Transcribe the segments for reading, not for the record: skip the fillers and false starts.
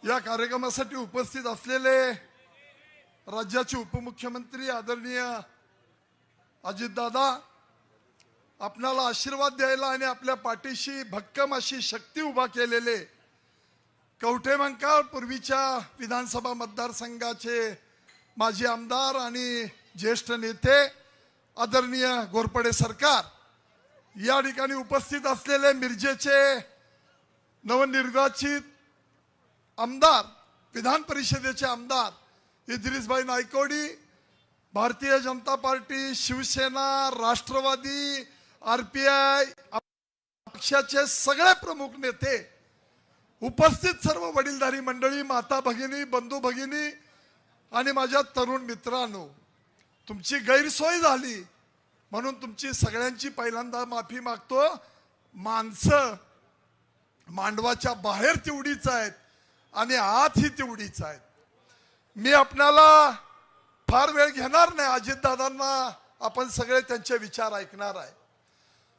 या कार्यक्रमासाठी उपस्थित असलेले राज्याचे उपमुख्यमंत्री आदरणीय अजितदादा, आपणाला आशीर्वाद द्यायला आणि आपल्या पाठीशी भक्कम अशी शक्ती उभा केलेले कवठेमंकाळ पूर्वीच्या विधानसभा मतदारसंघाचे माजी आमदार आणि ज्येष्ठ नेते आदरणीय घोरपडे सरकार, या ठिकाणी उपस्थित असलेले मिरजेचे नवनिर्वाचित आमदार, विधान परिषदेचे आमदार इद्रिसभाई नायकवडी, भारतीय जनता पार्टी, शिवसेना, राष्ट्रवादी, आरपीआय पक्षाचे सगळे प्रमुख नेते, उपस्थित सर्व वडीलधारी मंडळी, माता भगिनी, बंधू भगिनी आणि माझ्या तरुण मित्रांनो, तुमची गैरसोय झाली म्हणून तुमची सगळ्यांची पहिल्यांदा माफी मागतो. माणसं मांडवाच्या बाहेर तेवढीच आहेत आणि आतही तेवढीच आहेत. मी आपणाला फार वेळ घेणार नाही. अजितदादांना आपण सगळे त्यांचे विचार ऐकणार आहे.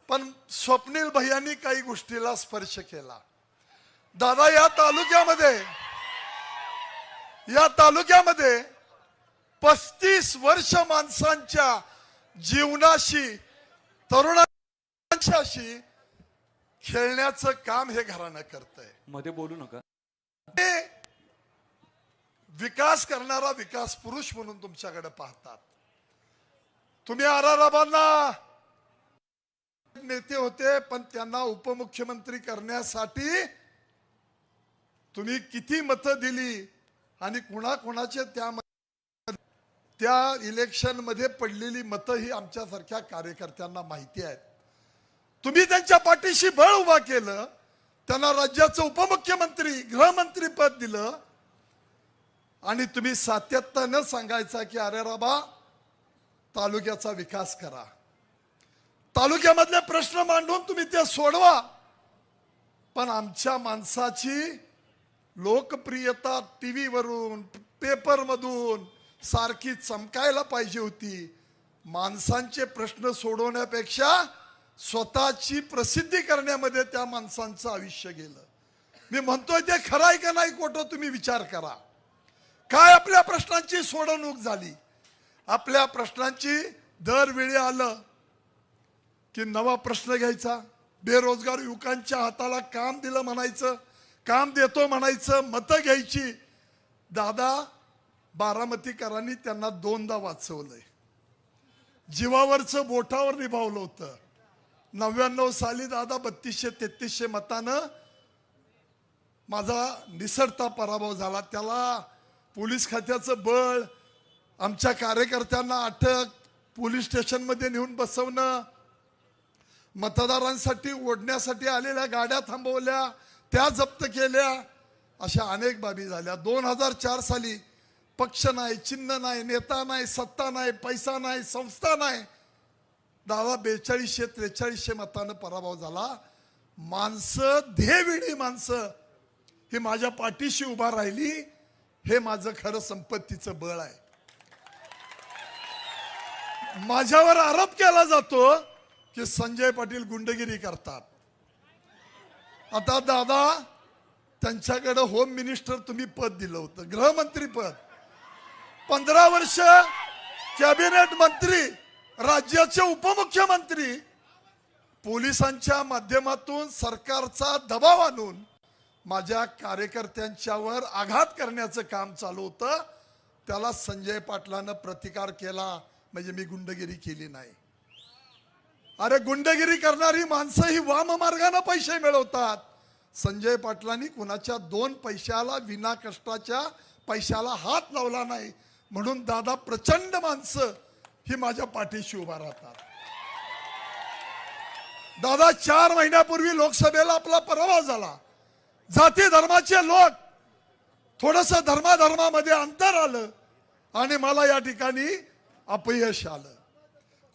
पण स्वप्नील भैयांनी काही गोष्टीला स्पर्श केला. दादा, या तालुक्यामध्ये 35 वर्ष माणसांच्या जीवनाशी, तरुणांच्याशी खेळण्याचं काम हे घराणं करतंय. मध्ये बोलू नका. विकास करणारा विकास पुरुष म्हणून तुमच्याकडे पाहतात. तुम्ही आराराबांना नेते होते, पण त्यांना उपमुख्यमंत्री करण्यासाठी तुम्ही किती मतं दिली आणि कुणाकुणाचे त्या इलेक्शन मध्ये पडलेली मतं ही आमच्यासारख्या कार्यकर्त्यांना माहिती आहेत. तुम्ही त्यांच्या पाठीशी बळ उभा केलं, त्यांना राज्याचं उपमुख्यमंत्री, गृहमंत्री पद दिलं आणि तुम्ही सातत्यानं सांगायचा की अरे राबा, तालुक्याचा विकास करा, तालुक्यामधले प्रश्न मांडून तुम्ही ते सोडवा. पण आमच्या माणसाची लोकप्रियता टीव्ही वरून, पेपर मधून सारखी चमकायला पाहिजे होती. माणसांचे प्रश्न सोडवण्यापेक्षा स्वतःची प्रसिद्धी करण्यामध्ये त्या माणसांचं आयुष्य गेलं. मी म्हणतोय ते खरं आहे का नाही खोटं तुम्ही विचार करा. काय आपल्या प्रश्नांची सोडवणूक झाली? आपल्या प्रश्नांची दरवेळी आलं की नवा प्रश्न घ्यायचा, बेरोजगार युवकांच्या हाताला काम दिलं म्हणायचं, काम देतो म्हणायचं, मतं घ्यायची. दादा, बारामतीकरांनी त्यांना 2दा वाचवलंय. जीवावरचं बोटावर निभावलं होतं. 99 साली दादा 3200-3300 मतानं माझा निसटता पराभव झाला. त्याला पोलीस खात्याचं बळ, आमच्या कार्यकर्त्यांना अटक, पोलीस स्टेशनमध्ये नेऊन बसवणं, मतदारांसाठी ओढण्यासाठी आलेल्या गाड्या थांबवल्या, त्या जप्त केल्या, अशा अनेक बाबी झाल्या. 2004 साली पक्ष नाही, चिन्ह नाही, नेता नाही, सत्ता नाही, पैसा नाही, संस्था नाही, दादा 4200-4300 मतानं पराभव झाला. माणसं, ध्येयवेडी माणसं ही माझ्या पाठीशी उभा राहिली. हे माझं खरं संपत्तीचं बळ आहे. माझ्यावर आरोप केला जातो की संजय पाटील गुंडगिरी करतात. आता दादा, त्यांच्याकडे होम मिनिस्टर तुम्ही पद दिलं होतं, गृहमंत्री पद, 15 वर्ष कॅबिनेट मंत्री, राज्याचे उपमुख्यमंत्री, पोलिसांच्या माध्यमातून सरकारचा दबाव आणून माझ्या कार्यकर्त्यांच्यावर आघात करण्याचं काम चालू होतं. त्याला संजय पाटलानं प्रतिकार केला. म्हणजे मी गुंडगिरी केली नाही. अरे, गुंडगिरी करणारी माणसं ही वाम मार्गाने पैसे मिळवतात. संजय पाटलांनी कुणाच्या 2 पैशाला, विना कष्टाच्या पैशाला हात लावला नाही. म्हणून दादा, प्रचंड माणसं ही माझ्या पाठीशी उभा राहतात. दादा, 4 महिन्यापूर्वी लोकसभेला आपला पराभव झाला. जाती धर्माचे लोक, थोडस धर्माधर्मामध्ये अंतर आलं आणि मला या ठिकाणी अपयश आलं.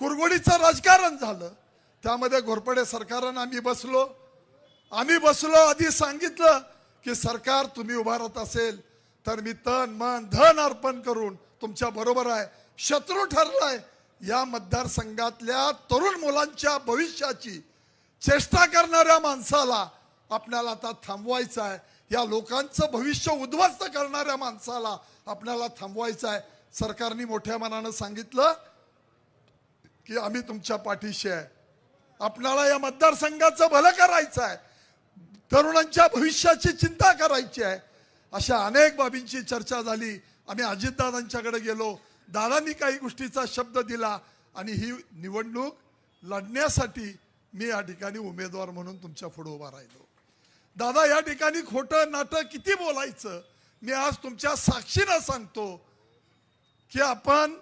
कुरघोडीचं राजकारण झालं. त्यामध्ये घोरपडे सरकारनं आम्ही बसलो. आधी सांगितलं की सरकार तुम्ही उभा राहत असेल तर मी तन मन धन अर्पण करून तुमच्या बरोबर आहे. शत्रू ठरलाय. या मतदारसंघातल्या तरुण मुलांच्या भविष्याची चेष्टा करणाऱ्या माणसाला आपल्याला आता थांबवायचं आहे. या लोकांचं भविष्य उद्ध्वस्त करणाऱ्या माणसाला आपल्याला थांबवायचं आहे. सरकारने मोठ्या मनानं सांगितलं की आम्ही तुमच्या पाठीशी आहे. आपल्याला या मतदारसंघाचं भलं करायचं आहे, तरुणांच्या भविष्याची चिंता करायची आहे. अशा अनेक बाबींची चर्चा झाली. आम्ही अजितदादांच्याकडे गेलो. दादांनी काही गोष्टीचा शब्द दिला आणि ही निवडणूक लढण्यासाठी मी या ठिकाणी उमेदवार म्हणून तुमच्या पुढे उभा राहिलो. दादा, या ठिकाणी खोटं नाटं किती बोलायचं. मी आज तुमच्या साक्षीनं सांगतो की आपण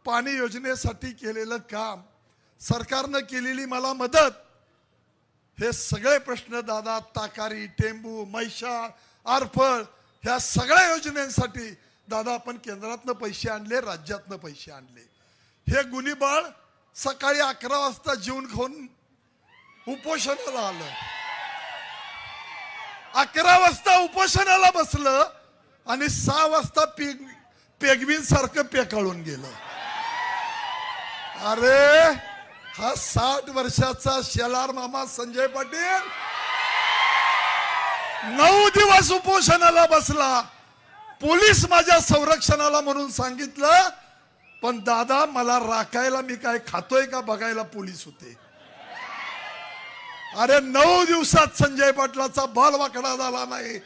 पाणी योजनेसाठी केलेलं काम, सरकारनं केलेली मला मदत, हे सगळे प्रश्न दादा, ताकारी, टेंबू, म्हैसाळ, आरफळ, ह्या सगळ्या योजनांसाठी दादा आपण केंद्रातनं पैसे आणले, राज्यातनं पैसे आणले. हे गुन्हेबाळ सकाळी 11 वाजता जेवून खाऊन उपोषणाला आलं. 11 वाजता उपोषणाला बसलं आणि 6 वाजता पेगवीन सारखं पेकाळून गेलं. अरे, हा 60 वर्षाचा शेलार मामा संजय पाटील 9 दिवस उपोषणाला बसला. पोलीस माझ्या संरक्षणाला म्हणून सांगितलं, पण दादा मला राखायला मी काय खातोय का बघायला पोलीस होते. अरे, 9 दिवसात संजय पाटलाचा बाल वाकडा झाला नाही.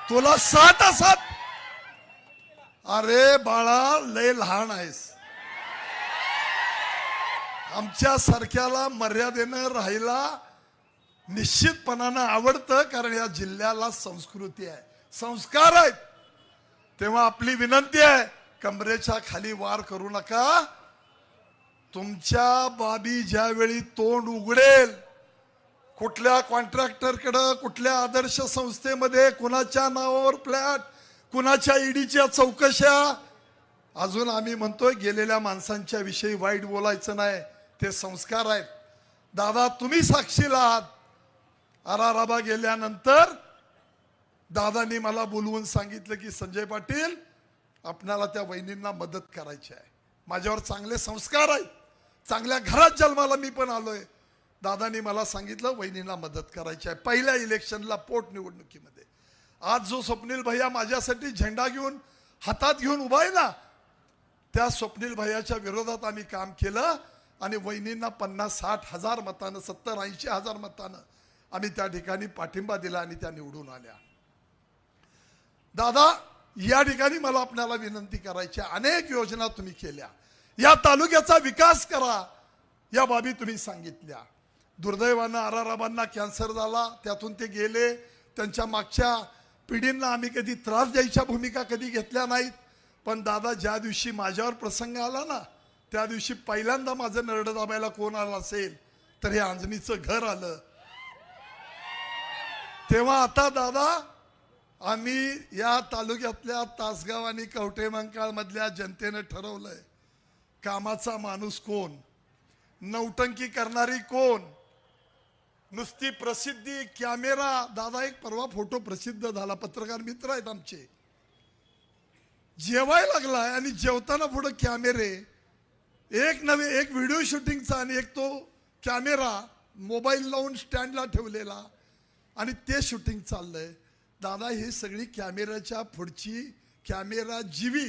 तुला 6 तासात. अरे बाळा, लय लहान आहेस. आमच्या सारख्याला मर्यादेनं राहायला निश्चितपणानं आवडतं, कारण या जिल्ह्याला संस्कृती आहे, संस्कार आहेत. तेव्हा आपली विनंती आहे, कमरेच्या खाली वार करू नका. तुमच्या बाबी ज्यावेळी तोंड उघडेल, कुठल्या कॉन्ट्रॅक्टरकडं, कुठल्या आदर्श संस्थेमध्ये, कुणाच्या नावावर फ्लॅट, कुणाच्या ईडीच्या चौकशा, अजून आम्ही म्हणतोय गेलेल्या माणसांच्या विषयी वाईट बोलायचं नाही, ते संस्कार आहेत. दादा, तुम्ही साक्षीला आहात. आराराबा गेल्यानंतर दादांनी मला बोलवून सांगितलं की संजय पाटील, आपणाला त्या वहिनींना मदत करायची आहे. माझ्यावर चांगले संस्कार आहेत, चांगल्या घरात जन्माला मी पण आलोय. दादांनी मला सांगितलं वहिनींना मदत करायची आहे. पहिल्या इलेक्शनला, पोटनिवडणुकीमध्ये, आज जो स्वप्नील भैया माझ्यासाठी झेंडा घेऊन हातात घेऊन उभा आहे ना, त्या स्वप्नील भैयाच्या विरोधात आम्ही काम केलं आणि वहिनींना 50-60 हजार मतानं, 70-80 हजार मतानं आम्ही त्या ठिकाणी पाठिंबा दिला आणि त्या निवडून आल्या. दादा, या ठिकाणी मला आपल्याला विनंती करायची, अनेक योजना तुम्ही केल्या, या तालुक्याचा विकास करा, या बाबी तुम्ही सांगितल्या. दुर्दैवानं आराराबांना कॅन्सर झाला, त्यातून ते गेले. त्यांच्या मागच्या पिढींना आम्ही कधी त्रास द्यायच्या भूमिका कधी घेतल्या नाहीत. पण दादा, ज्या दिवशी माझ्यावर प्रसंग आला ना, त्या दिवशी पहिल्यांदा माझं नरड दाबायला कोण आलं असेल तर हे अंजनीचं घर आलं. तेव्हा आता दादा, आम्ही या तालुक्यातल्या तासगाव आणि कवठेमंकाळ मधल्या जनतेने ठरवलंय, कामाचा माणूस कोण, नौटंकी करणारी कोण, नुसती प्रसिद्धी, कॅमेरा. दादा, एक परवा फोटो प्रसिद्ध झाला, पत्रकार मित्र आहेत आमचे, जेवायला लागलाय आणि जेवताना पुढे कॅमेरे, एक व्हिडिओ शूटिंगचा आणि एक तो कॅमेरा मोबाईल लावून स्टँडला ठेवलेला आणि ते शूटिंग चाललंय. दादा, ही सगळी कॅमेऱ्याच्या पुढची कॅमेरा जीवी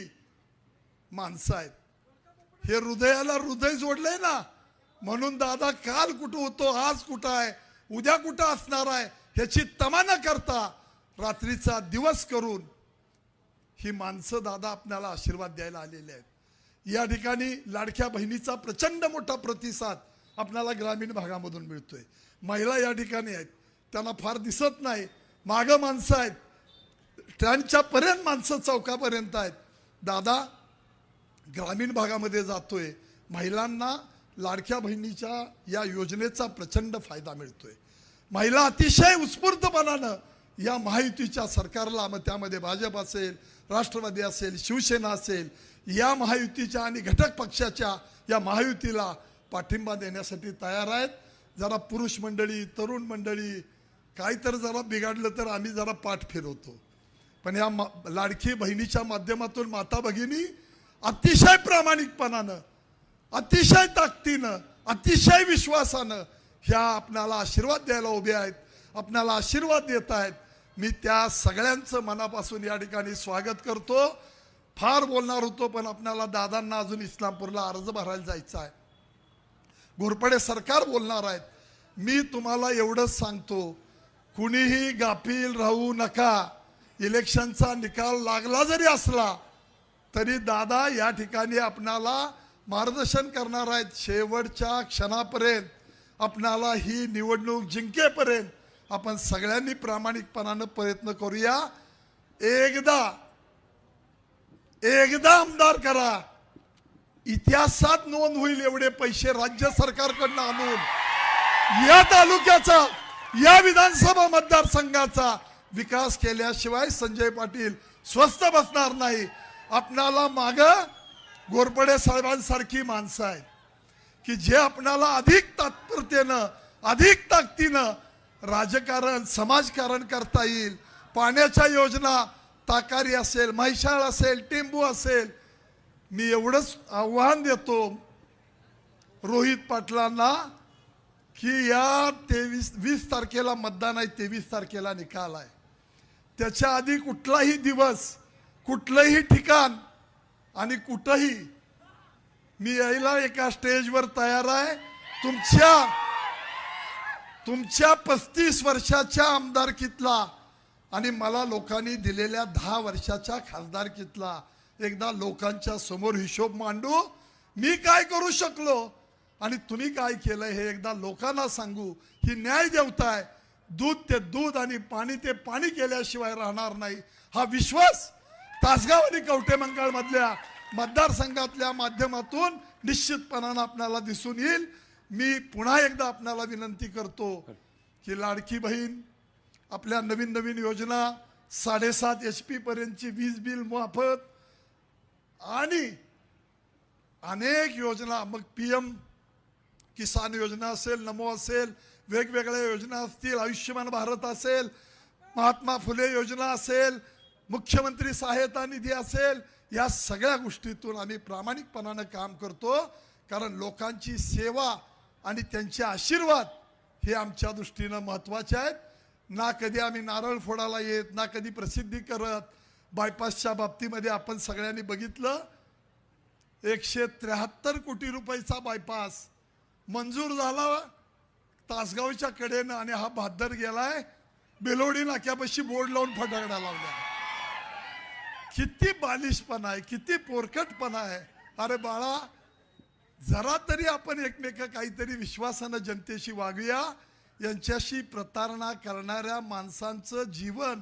माणसं आहेत. हे हृदयाला हृदय जोडलंय ना, म्हणून दादा, काल कुठं होतो, आज कुठं आहे, उद्या कुठं असणार आहे, ह्याची तमा न करता रात्रीचा दिवस करून ही माणसं दादा आपल्याला आशीर्वाद द्यायला आलेले आहेत. या ठिकाणी लाडक्या बहिणीचा प्रचंड मोठा प्रतिसाद आपल्याला ग्रामीण भागामधून मिळतोय. महिला या ठिकाणी आहेत, त्यांना फार दिसत नाही, मागं माणसं आहेत, स्टँडच्या पर्यंत माणसं चौकापर्यंत आहेत. दादा, ग्रामीण भागामध्ये जातोय, महिलांना लाडक्या बहिणीच्या या योजनेचा प्रचंड फायदा मिळतोय. महिला अतिशय उत्स्फूर्तपणानं या महायुतीच्या सरकारला, मग त्यामध्ये भाजप असेल, राष्ट्रवादी असेल, शिवसेना असेल, या महायुतीच्या आणि घटक पक्षाच्या या महायुतीला पाठिंबा देण्यासाठी तयार आहेत. जरा पुरुष मंडळी, तरुण मंडळी, काही तर जरा बिघडलं तर आम्ही जरा पाठ फिरवतो, पण या लाडकी बहिणीच्या माध्यमातून माता भगिनी अतिशय प्रामाणिकपणानं, अतिशय ताकदीनं, अतिशय विश्वासानं ह्या आपल्याला आशीर्वाद द्यायला उभे आहेत. आपणाला आशीर्वाद देत आहेत. मी त्या सगळ्यांचं मनापासून या ठिकाणी स्वागत करतो. फार बोलणार होतो पण आपल्याला दादांना अजून इस्लामपूरला अर्ज भरायला जायचा आहे. घोरपडे सरकार बोलणार आहेत. मी तुम्हाला एवढंच सांगतो, कुणीही गाफील राहू नका. इलेक्शनचा निकाल लागला जरी असला तरी दादा या ठिकाणी आपणाला मार्गदर्शन करणार आहेत. शेवटच्या क्षणापर्यंत आपणाला ही निवडणूक जिंकेपर्यंत आपण सगळ्यांनी प्रामाणिकपणानं प्रयत्न करूया. एकदा आमदार करा, इतिहासात नोंद होईल एवढे पैसे राज्य सरकारकडनं आणून या तालुक्याचा, या विधानसभा मतदारसंघाचा विकास केल्याशिवाय संजय पाटील स्वस्थ बसणार नाही. आपणाला माग घोरपडे साहेबांसारखी माणसं आहेत की जे आपणाला अधिक तात्परतेनं, अधिक ताकदीनं राजकारण, समाजकारण करता येईल. पाण्याच्या योजना, ताकारी असेल, म्हैसाळ असेल, टेंबू असेल. मी एवढंच आव्हान देतो रोहित पाटलांना की या 20 तारखेला मतदान आहे, 23 तारखेला निकाल आहे. त्याच्या आधी कुठलाही दिवस, कुठलंही ठिकाण आणि कुठंही मी यायला एका स्टेजवर तयार आहे. तुमच्या 35 वर्षाच्या आमदारकीतला आणि मला लोकांनी दिलेल्या 10 वर्षाच्या खासदारकीतला एकदा लोकांच्या समोर हिशोब मांडू. मी काय करू शकलो आणि तुम्ही काय केलं हे एकदा लोकांना सांगू. ही न्याय देवता आहे. दूध ते दूध आणि पाणी ते पाणी केल्याशिवाय राहणार नाही. हा विश्वास तासगाव आणि कवठेमंकाळ मधल्या मतदारसंघातल्या माध्यमातून निश्चितपणानं आपल्याला दिसून येईल. मी पुन्हा एकदा आपल्याला विनंती करतो की लाडकी बहीण, आपल्या नवीन नवीन योजना, 7.5 HP पर्यंतची वीज बिल मोफत आणि अनेक योजना, मग PM किसान योजना असेल, नमो असेल, वेगवेगळ्या योजना असतील, आयुष्यमान भारत असेल, महात्मा फुले योजना असेल, मुख्यमंत्री सहायता निधी असेल, या सगळ्या गोष्टीतून आम्ही प्रामाणिकपणानं काम करतो. कारण लोकांची सेवा आणि त्यांचे आशीर्वाद हे आमच्या दृष्टीनं महत्त्वाचे आहेत. ना कधी आम्ही नारळ फोडायला येत, ना कधी प्रसिद्धी करत. बायपासच्या बाबतीमध्ये आपण सगळ्यांनी बघितलं, 173 कोटी रुपयाचा बायपास मंजूर झाला तासगावच्या कडेनं आणि हा भादर गेलाय बेलोडी नाक्यापाशी बोर्ड लावून फटाकड्या लावल्या. किती बालिशपणा आहे, किती पोरकटपणा आहे. अरे बाळा, जरा तरी आपण एकमेक काहीतरी विश्वासानं जनतेशी वागूया. यांच्याशी प्रतारणा करणाऱ्या माणसांचं जीवन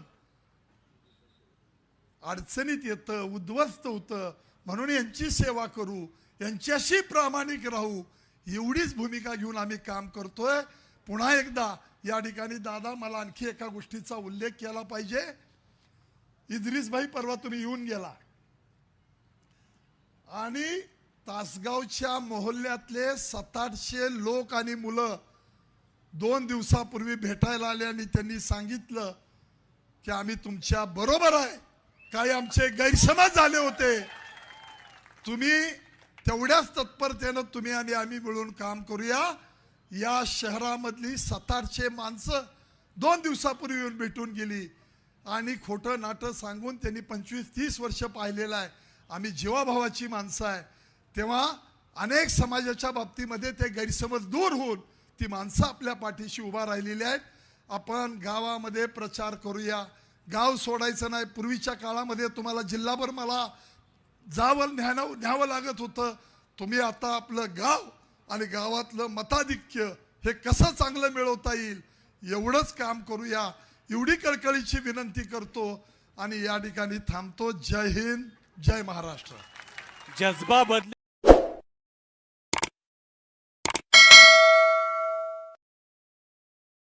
अडचणीत येतं, उद्ध्वस्त होतं. म्हणून यांची सेवा करू, यांच्याशी प्रामाणिक राहू, एवढीच भूमिका घेऊन आम्ही काम करतोय. पुन्हा एकदा या ठिकाणी दादा, मला आणखी एका गोष्टीचा उल्लेख केला पाहिजे. इद्रिस भाई, परवा तुम्ही येऊन गेला आणि तासगावच्या मोहल्ल्यातले 700-800 लोक आणि मुलं 2 दिवसापूर्वी भेटायला आले आणि त्यांनी सांगितलं की आम्ही तुमच्या बरोबर आहे. काही आमचे गैरसमज झाले होते, तुम्ही तेवढ्याच तत्परतेनं तुम्ही आणि आम्ही मिळून काम करूया. या शहरामधली 700-800 माणसं 2 दिवसापूर्वी येऊन भेटून गेली आणि खोटं नाटं सांगून त्यांनी 25-30 वर्ष पाहिलेलं आहे. आम्ही जीवाभावाची माणसं आहे. तेव्हा अनेक समाजाच्या बाबतीमध्ये ते गैरसमज दूर होऊन ती माणसं आपल्या पाठीशी उभा राहिलेली आहेत. आपण गावामध्ये प्रचार करूया. गाव सोडायचं नाही. पूर्वीच्या काळामध्ये तुम्हाला जिल्हाभर मला न्यावं लागत होतं. तुम्ही आता आपलं गाव आणि गावातलं मताधिक्य हे कसं चांगलं मिळवता येईल एवढंच काम करूया, एवढी कळकळीची विनंती करतो आणि या ठिकाणी थांबतो. जय हिंद, जय महाराष्ट्र. जज्बा बदल